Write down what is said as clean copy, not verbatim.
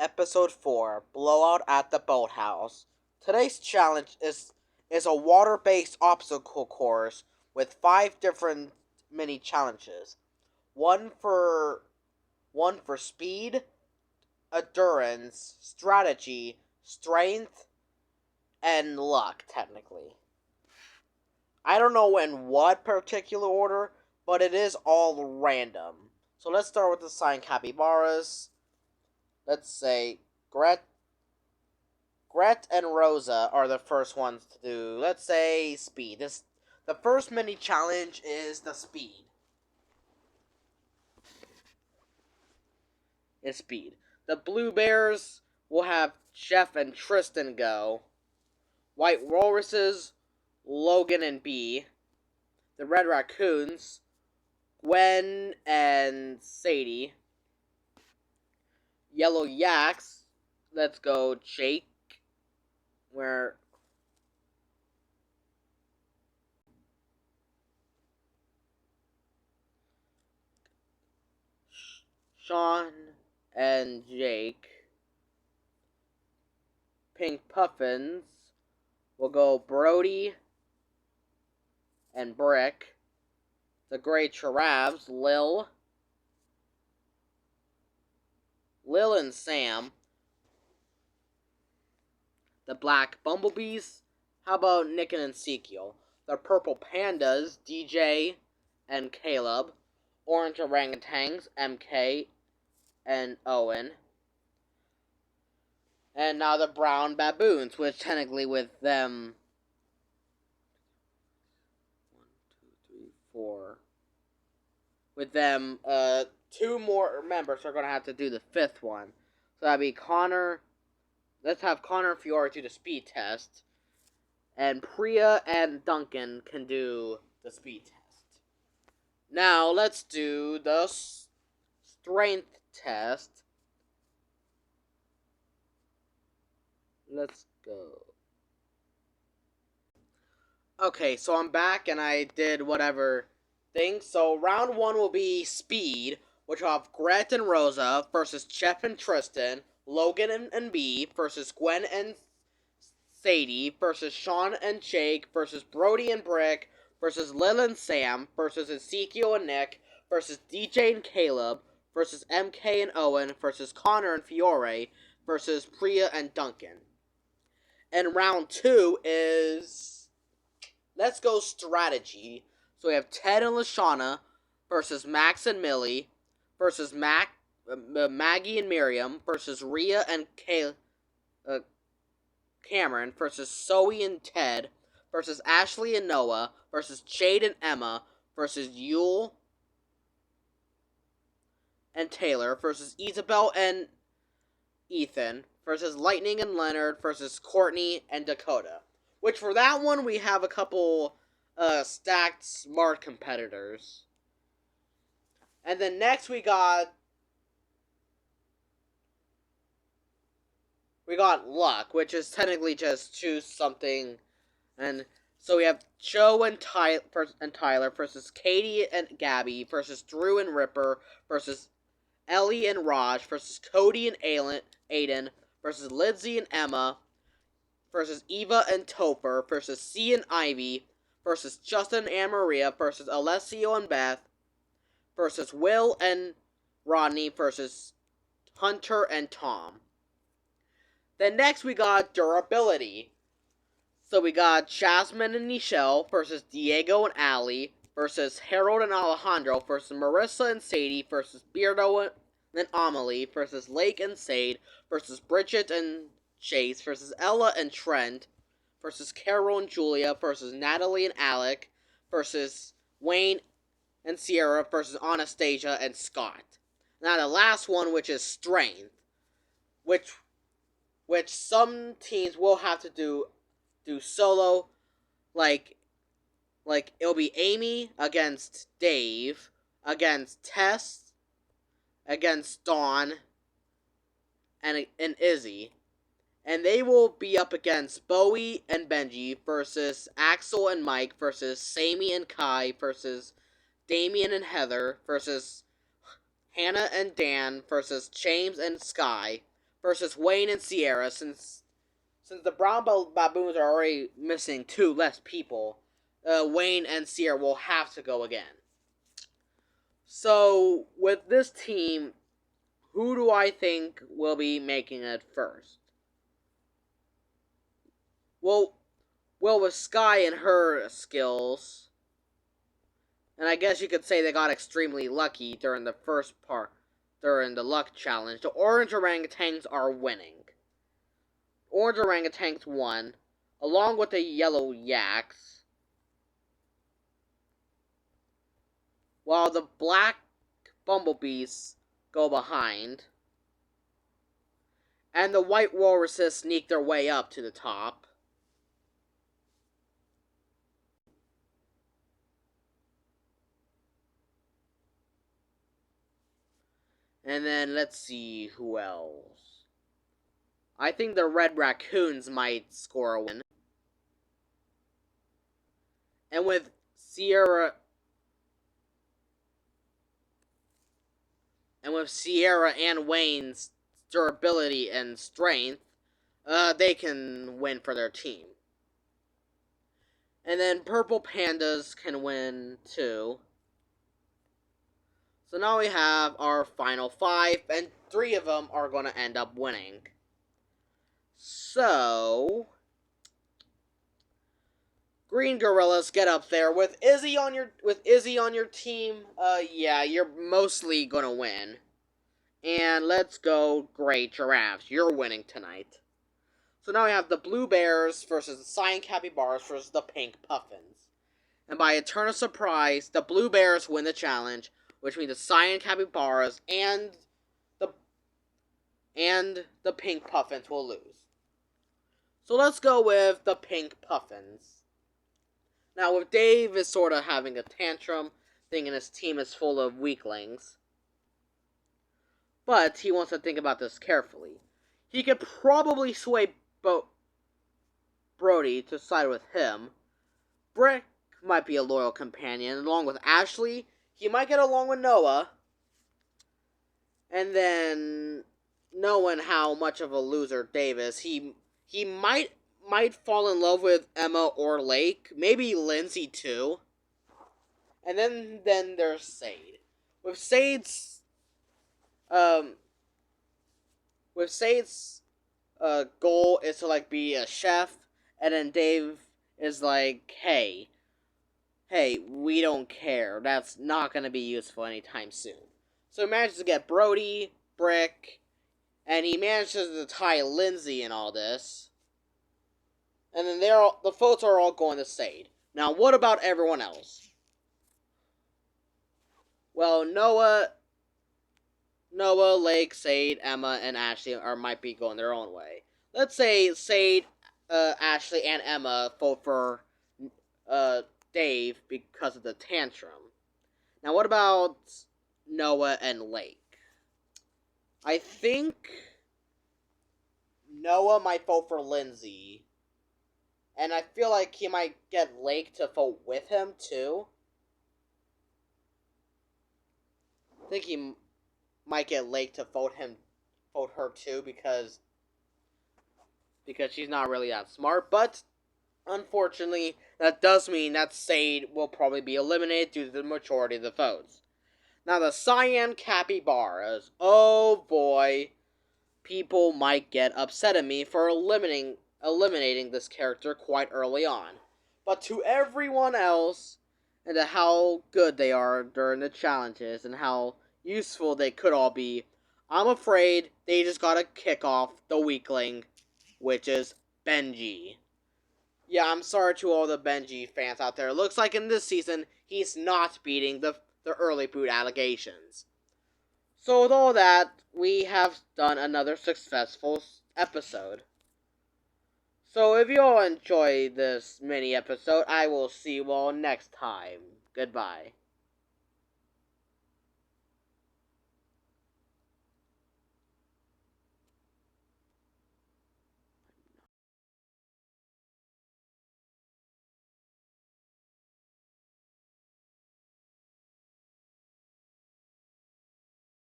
Episode 4, Blowout at the Boathouse. Today's challenge is a water-based obstacle course with 5 different mini challenges. One for speed, endurance, strategy, strength, and luck, technically. I don't know in what particular order, but it is all random. So let's start with the sign capybaras. Let's say Gret and Rosa are the first ones to do, let's say, speed. The first mini challenge is the speed. It's speed. The Blue Bears will have Jeff and Tristan go. White Walruses, Logan and B. The Red Raccoons, Gwen and Sadie. Yellow Yaks, let's go Jake. Where Sean and Jake. Pink Puffins will go Brody and Brick. The Gray Giraffes, Lil and Sam. The Black Bumblebees, how about Nick and Ezekiel? The Purple Pandas, DJ and Caleb. Orange Orangutans, MK and Owen. And now the Brown Baboons, which technically with them 1, 2, 3, 4. With them, 2 more members are going to have to do the 5th one. So that'd be Connor. Let's have Connor and Fiore do the speed test. And Priya and Duncan can do the speed test. Now, let's do the strength test. Let's go. Okay, so I'm back and I did whatever thing. So round 1 will be speed, which will have Gret and Rosa versus Jeff and Tristan, Logan and B versus Gwen and Sadie versus Sean and Jake versus Brody and Brick versus Lil and Sam versus Ezekiel and Nick versus DJ and Caleb versus MK and Owen versus Connor and Fiore versus Priya and Duncan. And round 2 is, let's go strategy. So we have Ted and Lashana versus Max and Millie versus Maggie and Miriam versus Rhea and Cameron versus Zoe and Ted versus Ashley and Noah versus Jade and Emma versus Yule and Taylor versus Isabel and Ethan versus Lightning and Leonard versus Courtney and Dakota. Which for that one we have a couple stacked smart competitors. And then next we got luck, which is technically just choose something. And so we have Joe and Tyler versus Katie and Gabby versus Drew and Ripper versus Ellie and Raj versus Cody and Aiden versus Lindsay and Emma versus Eva and Topher versus C and Ivy versus Justin and Maria versus Alessio and Beth versus Will and Rodney versus Hunter and Tom. Then next we got durability. So we got Jasmine and Nichelle versus Diego and Allie versus Harold and Alejandro versus Marissa and Sadie versus Beardo and Amelie versus Lake and Sade versus Bridget and Chase versus Ella and Trent versus Carol and Julia versus Natalie and Alec versus Wayne and Sierra versus Anastasia and Scott. Now the last one, which is strength, which some teams will have to do solo, like it'll be Amy against Dave, against Tess, against Dawn, and Izzy. And they will be up against Bowie and Benji versus Axel and Mike versus Sammy and Kai versus Damien and Heather versus Hannah and Dan versus James and Sky versus Wayne and Sierra. Since the brown baboons are already missing 2 less people, Wayne and Sierra will have to go again. So, with this team, who do I think will be making it first? Well, with Sky and her skills, and I guess you could say they got extremely lucky during the first part, during the luck challenge, the orange orangutans are winning. Orange orangutans won, along with the yellow yaks, while the black bumblebees go behind, and the white walruses sneak their way up to the top. And then let's see who else. I think the red raccoons might score a win. And with Sierra and Wayne's durability and strength, they can win for their team. And then purple pandas can win too. So now we have our final 5, and 3 of them are going to end up winning. So, Green Gorillas, get up there with Izzy on your team. Yeah, you're mostly going to win. And let's go Gray Giraffes. You're winning tonight. So now we have the Blue Bears versus the Cyan Capybaras versus the Pink Puffins. And by eternal surprise, the Blue Bears win the challenge, which means the Cyan Capybaras and the Pink Puffins will lose. So let's go with the Pink Puffins. Now, with Dave is sort of having a tantrum, thinking his team is full of weaklings. But he wants to think about this carefully. He could probably sway Brody to side with him. Brick might be a loyal companion, along with Ashley. He might get along with Noah. And then, knowing how much of a loser Dave is, he might fall in love with Emma or Lake. Maybe Lindsay too. And then there's Sade. With Sade's goal is to be a chef, and then Dave is like, hey, we don't care. That's not going to be useful anytime soon. So he manages to get Brody, Brick, and he manages to tie Lindsay in all this. And then the votes are all going to Sade. Now, what about everyone else? Well, Noah, Lake, Sade, Emma, and Ashley might be going their own way. Let's say Sade, Ashley, and Emma vote for Dave because of the tantrum. Now, what about Noah and Lake? I think Noah might vote for Lindsay. And I feel like he might get Lake to vote with him, too. I think he might get Lake to vote her, too, because she's not really that smart. But, unfortunately, that does mean that Sade will probably be eliminated due to the majority of the votes. Now, the Cyan Capybaras. Oh, boy. People might get upset at me for eliminating this character quite early on. But to everyone else, and to how good they are during the challenges, and how useful they could all be, I'm afraid they just gotta kick off the weakling, which is Benji. Yeah, I'm sorry to all the Benji fans out there. Looks like in this season, he's not beating the early boot allegations. So with all that, we have done another successful episode. So if you all enjoy this mini episode, I will see you all next time. Goodbye.